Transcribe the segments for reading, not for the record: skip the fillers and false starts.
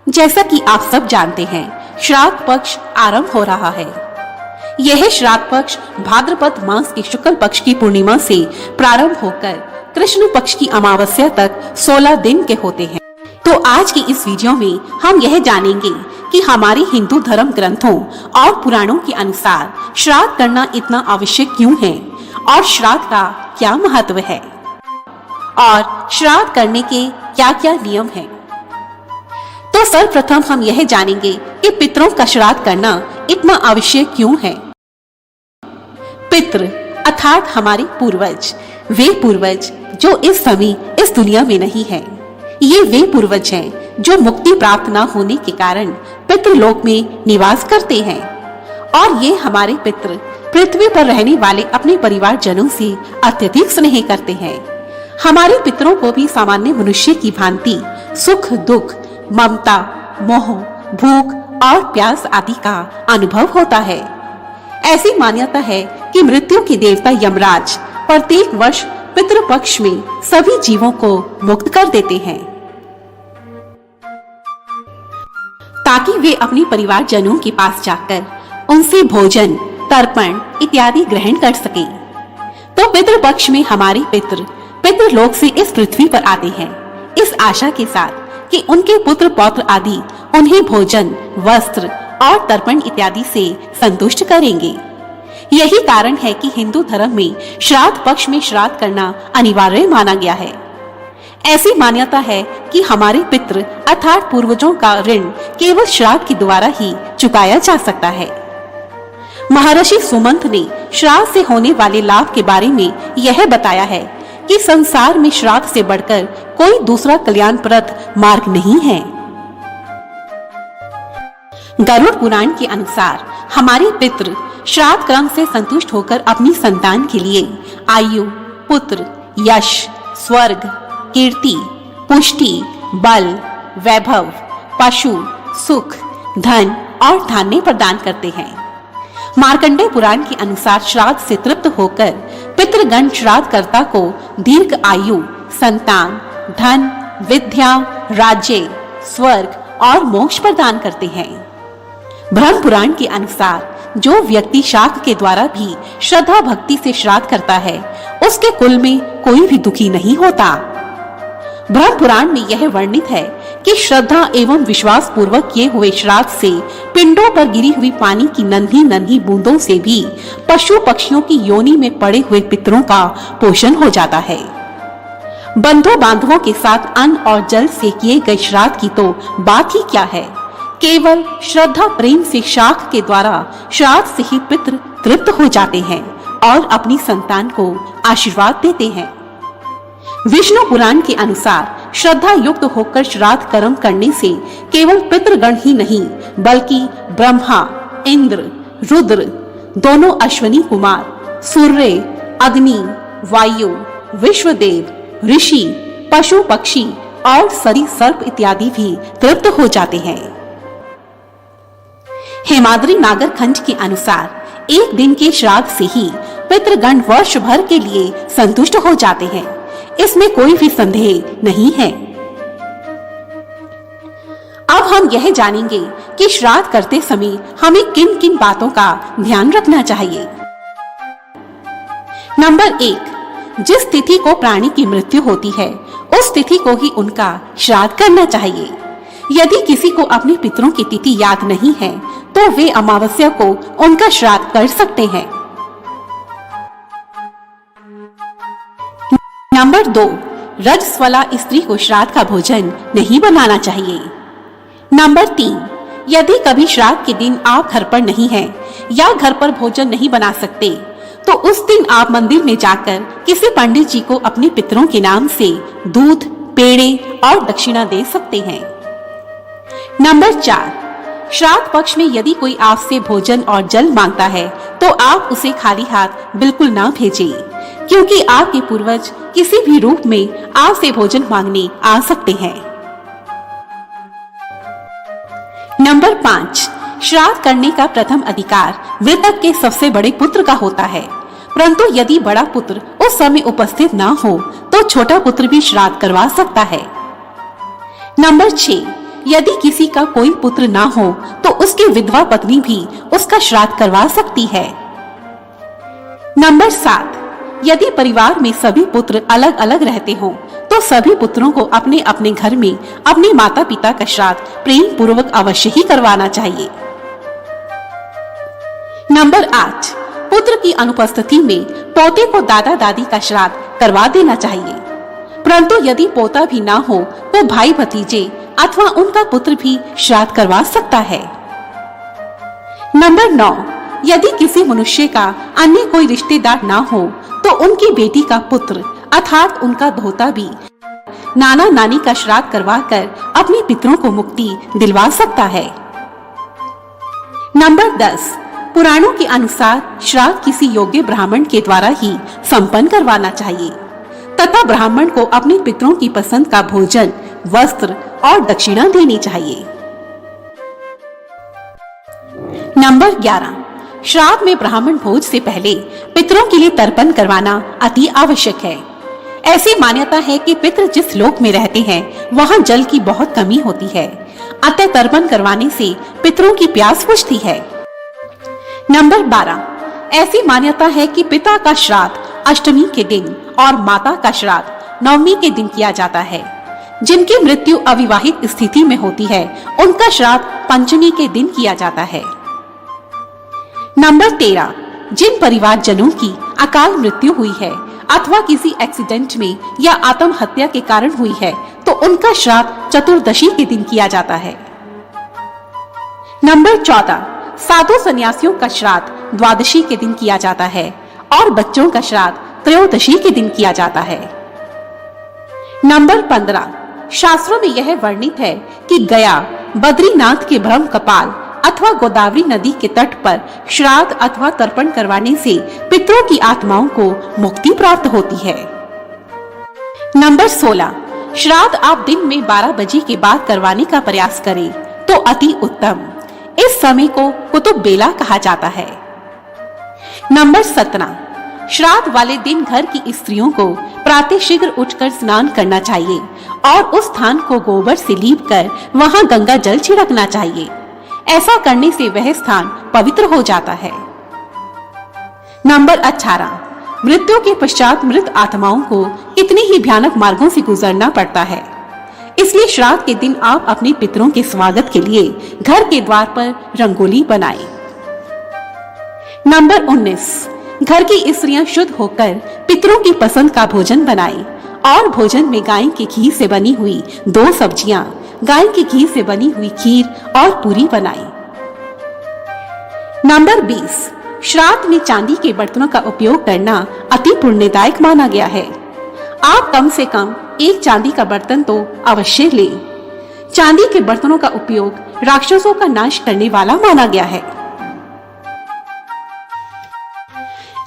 जैसा कि आप सब जानते हैं, श्राद्ध पक्ष आरंभ हो रहा है। यह श्राद्ध पक्ष भाद्रपद मास के शुक्ल पक्ष की पूर्णिमा से प्रारंभ होकर कृष्ण पक्ष की अमावस्या तक 16 दिन के होते हैं। तो आज की इस वीडियो में हम यह जानेंगे कि हमारे हिंदू धर्म ग्रंथों और पुराणों के अनुसार श्राद्ध करना इतना आवश्यक क्यों है और श्राद्ध का क्या महत्व है और श्राद्ध करने के क्या क्या नियम हैं। तो सर्वप्रथम हम यह जानेंगे कि पितरों का श्राद्ध करना इतना आवश्यक क्यों है। पितृ अर्थात हमारे पूर्वज, वे पूर्वज जो इस समय इस दुनिया में नहीं है। ये वे पूर्वज हैं जो मुक्ति प्राप्त न होने के कारण पितृलोक में निवास करते हैं और ये हमारे पितृ पृथ्वी पर रहने वाले अपने परिवार जनों से अत्यधिक स्नेह करते हैं। हमारे पितरों को भी सामान्य मनुष्य की भांति सुख दुख, ममता, मोह, भूख और प्यास आदि का अनुभव होता है। ऐसी मान्यता है कि मृत्यु के देवता यमराज प्रत्येक वर्ष पितृपक्ष में सभी जीवों को मुक्त कर देते हैं ताकि वे अपने परिवार जनों के पास जाकर उनसे भोजन, तर्पण इत्यादि ग्रहण कर सकें। तो पितृपक्ष में हमारे पितृलोक से इस पृथ्वी पर आते हैं इस आशा के साथ कि उनके पुत्र पौत्र आदि उन्हें भोजन, वस्त्र और तर्पण इत्यादि से संतुष्ट करेंगे। यही कारण है कि हिंदू धर्म में श्राद्ध पक्ष में श्राद्ध करना अनिवार्य माना गया है। ऐसी मान्यता है कि हमारे पितृ अर्थात पूर्वजों का ऋण केवल श्राद्ध के द्वारा ही चुकाया जा सकता है। महर्षि सुमंत ने श्राद्ध से होने वाले लाभ के बारे में यह बताया है कि संसार में श्राद्ध से बढ़कर कोई दूसरा कल्याणप्रद मार्ग नहीं है। गरुड़ पुराण के अनुसार हमारे पितृ श्राद्ध क्रम से संतुष्ट होकर अपनी संतान के लिए आयु, पुत्र, यश, स्वर्ग, कीर्ति, पुष्टि, बल, वैभव, पशु, सुख, धन और धान्य प्रदान करते हैं। मार्कंडेय पुराण के अनुसार श्राद्ध से तृप्त होकर पितृगण श्राद्धकर्ता को दीर्घ आयु, संतान, धन, विद्या, राज्य, स्वर्ग और मोक्ष प्रदान करते हैं। ब्रह्म पुराण के अनुसार जो व्यक्ति शाक के द्वारा भी श्रद्धा भक्ति से श्राद्ध करता है उसके कुल में कोई भी दुखी नहीं होता। ब्रह्म पुराण में यह वर्णित है कि श्रद्धा एवं विश्वास पूर्वक किए हुए श्राद्ध से पिंडों पर गिरी हुई पानी की नन्ही नन्ही बूंदों से भी पशु पक्षियों की योनि में पड़े हुए पितरों का पोषण हो जाता है। बंधु बांधवों के साथ अन्न और जल से किए गए श्राद्ध की तो बात ही क्या है। केवल श्रद्धा प्रेम से शाक के द्वारा श्राद्ध से ही पितृ तृप्त हो जाते हैं और अपनी संतान को आशीर्वाद देते हैं। विष्णु पुराण के अनुसार श्रद्धा युक्त होकर श्राद्ध कर्म करने से केवल पितृगण ही नहीं बल्कि ब्रह्मा, इंद्र, रुद्र, दोनों अश्विनी कुमार, सूर्य, अग्नि, वायु, विश्वदेव, ऋषि, पशु पक्षी और सरी सर्प इत्यादि भी तृप्त हो जाते हैं। हेमाद्री नागर खंड के अनुसार एक दिन के श्राद्ध से ही पितृगण वर्ष भर के लिए संतुष्ट हो जाते हैं। इसमें कोई भी संदेह नहीं है। अब हम यह जानेंगे कि श्राद्ध करते समय हमें किन किन बातों का ध्यान रखना चाहिए। नंबर 1, जिस तिथि को प्राणी की मृत्यु होती है उस तिथि को ही उनका श्राद्ध करना चाहिए। यदि किसी को अपने पितरों की तिथि याद नहीं है तो वे अमावस्या को उनका श्राद्ध कर सकते हैं। नंबर 2, रजस्वला स्त्री को श्राद्ध का भोजन नहीं बनाना चाहिए। नंबर 3, यदि कभी श्राद्ध के दिन आप घर पर नहीं हैं या घर पर भोजन नहीं बना सकते तो उस दिन आप मंदिर में जाकर किसी पंडित जी को अपने पितरों के नाम से दूध, पेड़े और दक्षिणा दे सकते हैं। नंबर 4, श्राद्ध पक्ष में यदि कोई आपसे भोजन और जल मांगता है तो आप उसे खाली हाथ बिल्कुल ना भेजें, क्योंकि आपके पूर्वज किसी भी रूप में आपसे भोजन मांगने आ सकते हैं। नंबर 5, श्राद्ध करने का प्रथम अधिकार मृतक के सबसे बड़े पुत्र का होता है, परंतु यदि बड़ा पुत्र उस समय उपस्थित ना हो तो छोटा पुत्र भी श्राद्ध करवा सकता है। नंबर 6, यदि किसी का कोई पुत्र ना हो तो उसकी विधवा पत्नी भी उसका श्राद्ध करवा सकती है। नंबर 7, यदि परिवार में सभी पुत्र अलग अलग रहते हों तो सभी पुत्रों को अपने अपने घर में अपने माता पिता का श्राद्ध प्रेम पूर्वक अवश्य ही करवाना चाहिए। नंबर 8, पुत्र की अनुपस्थिति में पोते को दादा दादी का श्राद्ध करवा देना चाहिए, परंतु यदि पोता भी ना हो तो भाई भतीजे अथवा उनका पुत्र भी श्राद्ध करवा सकता है। नंबर 9, यदि किसी मनुष्य का अन्य कोई रिश्तेदार ना हो तो उनकी बेटी का पुत्र अर्थात उनका धोता भी नाना नानी का श्राद्ध करवाकर अपने पितरों को मुक्ति दिलवा सकता है। नंबर 10, पुराणों के अनुसार श्राद्ध किसी योग्य ब्राह्मण के द्वारा ही संपन्न करवाना चाहिए तथा ब्राह्मण को अपने पितरों की पसंद का भोजन, वस्त्र और दक्षिणा देनी चाहिए। नंबर 11, श्राद्ध में ब्राह्मण भोज से पहले पितरों के लिए तर्पण करवाना अति आवश्यक है। ऐसी मान्यता है कि पितृ जिस लोक में रहते हैं वहां जल की बहुत कमी होती है, अतः तर्पण करवाने से पितरों की प्यास बुझती है। नंबर 12, ऐसी मान्यता है कि पिता का श्राद्ध अष्टमी के दिन और माता का श्राद्ध नवमी के दिन किया जाता है। जिनकी मृत्यु अविवाहित स्थिति में होती है उनका श्राद्ध पंचमी के दिन किया जाता है। नंबर 13, जिन परिवार जनों की अकाल मृत्यु हुई है अथवा किसी एक्सीडेंट में या आत्महत्या के कारण हुई है तो उनका श्राद्ध चतुर्दशी के दिन किया जाता है। नंबर 14, साधु सन्यासियों का श्राद्ध द्वादशी के दिन किया जाता है और बच्चों का श्राद्ध त्रयोदशी के दिन किया जाता है। नंबर 15, शास्त्रों में यह वर्णित है कि गया, बद्रीनाथ के ब्रह्म कपाल अथवा गोदावरी नदी के तट पर श्राद्ध अथवा तर्पण करवाने से पितरों की आत्माओं को मुक्ति प्राप्त होती है। नंबर 16, श्राद्ध आप दिन में 12 बजे के बाद करवाने का प्रयास करें तो अति उत्तम। इस समय को कुतुब बेला कहा जाता है। नंबर 17, श्राद्ध वाले दिन घर की स्त्रियों को प्रातः शीघ्र उठकर स्नान करना चाहिए और उस स्थान को गोबर से लीपकर वहां गंगा जल छिड़कना चाहिए। ऐसा करने से वह स्थान पवित्र हो जाता है। नंबर 18, मृत्यु के पश्चात मृत आत्माओं को कितने ही भयानक मार्गों से गुजरना पड़ता है, इसलिए श्राद्ध के दिन आप अपने पितरों के स्वागत के लिए घर के द्वार पर रंगोली बनाएं। नंबर 19, घर की स्त्रियां शुद्ध होकर पितरों की पसंद का भोजन बनाएं और भोजन में गाय के घी से बनी हुई 2 सब्जियां, गाय के घी से बनी हुई खीर और पूरी बनाएं। नंबर 20, श्राद्ध में चांदी के बर्तनों का उपयोग करना अति पुण्यदायक माना गया है। आप कम से कम एक चांदी का बर्तन तो अवश्य लें। चांदी के बर्तनों का उपयोग राक्षसों का नाश करने वाला माना गया है।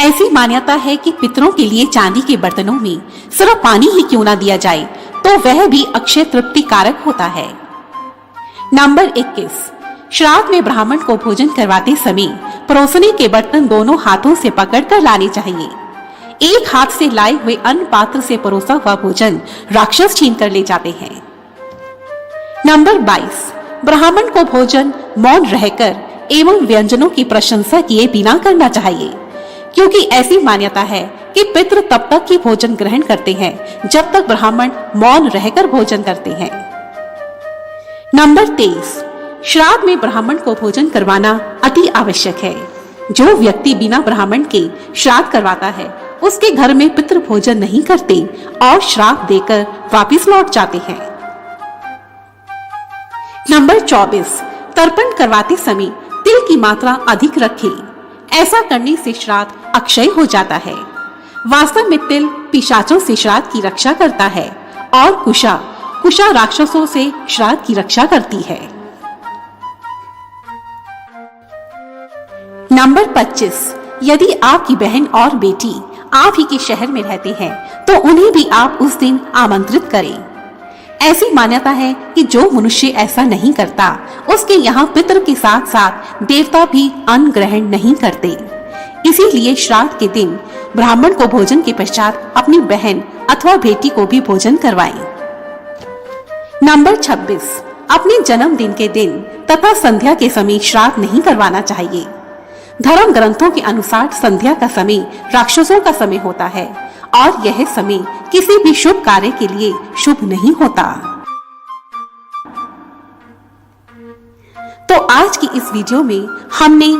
ऐसी मान्यता है कि पितरों के लिए चांदी के बर्तनों में सिर्फ पानी ही क्यों ना दिया जाए तो वह भी अक्षय तृप्ति कारक होता है। नंबर 21, श्राद्ध में ब्राह्मण को भोजन करवाते समय परोसने के बर्तन दोनों हाथों से पकड़कर लाने चाहिए। एक हाथ से लाए हुए अन्न पात्र से परोसा हुआ भोजन राक्षस छीन कर ले जाते हैं। नंबर 22, ब्राह्मण को भोजन मौन रहकर एवं व्यंजनों की प्रशंसा किए बिना करना चाहिए, क्योंकि ऐसी मान्यता है कि पितृ तब तक ही भोजन ग्रहण करते हैं जब तक ब्राह्मण मौन रहकर भोजन करते हैं। नंबर 23, श्राद्ध में ब्राह्मण को भोजन करवाना अति आवश्यक है। जो व्यक्ति बिना ब्राह्मण के श्राद्ध करवाता है उसके घर में पितृ भोजन नहीं करते और श्राप देकर वापस लौट जाते हैं। नंबर 24, तर्पण करवाते समय तिल की मात्रा अधिक रखें। ऐसा करने से श्राद्ध अक्षय हो जाता है। वास्तव में तिल पिशाचों से श्राद्ध की रक्षा करता है और कुशा राक्षसों से श्राद्ध की रक्षा करती है। नंबर 25, यदि आपकी बहन और बेटी आप ही के शहर में रहते हैं तो उन्हें भी आप उस दिन आमंत्रित करें। ऐसी मान्यता है कि जो मनुष्य ऐसा नहीं करता उसके यहाँ पितृ के साथ साथ देवता भी अन्न ग्रहण नहीं करते। इसीलिए श्राद्ध के दिन ब्राह्मण को भोजन के पश्चात अपनी बहन अथवा बेटी को भी भोजन करवाएं। नंबर 26, अपने जन्मदिन के दिन तथा संध्या के समय श्राद्ध नहीं करवाना चाहिए। धर्म ग्रंथों के अनुसार संध्या का समय राक्षसों का समय होता है और यह समय किसी भी शुभ कार्य के लिए शुभ नहीं होता। तो आज की इस वीडियो में हमने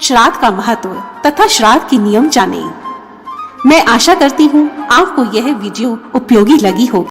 श्राद्ध का महत्व तथा श्राद्ध के नियम जाने। मैं आशा करती हूँ आपको यह वीडियो उपयोगी लगी होगी।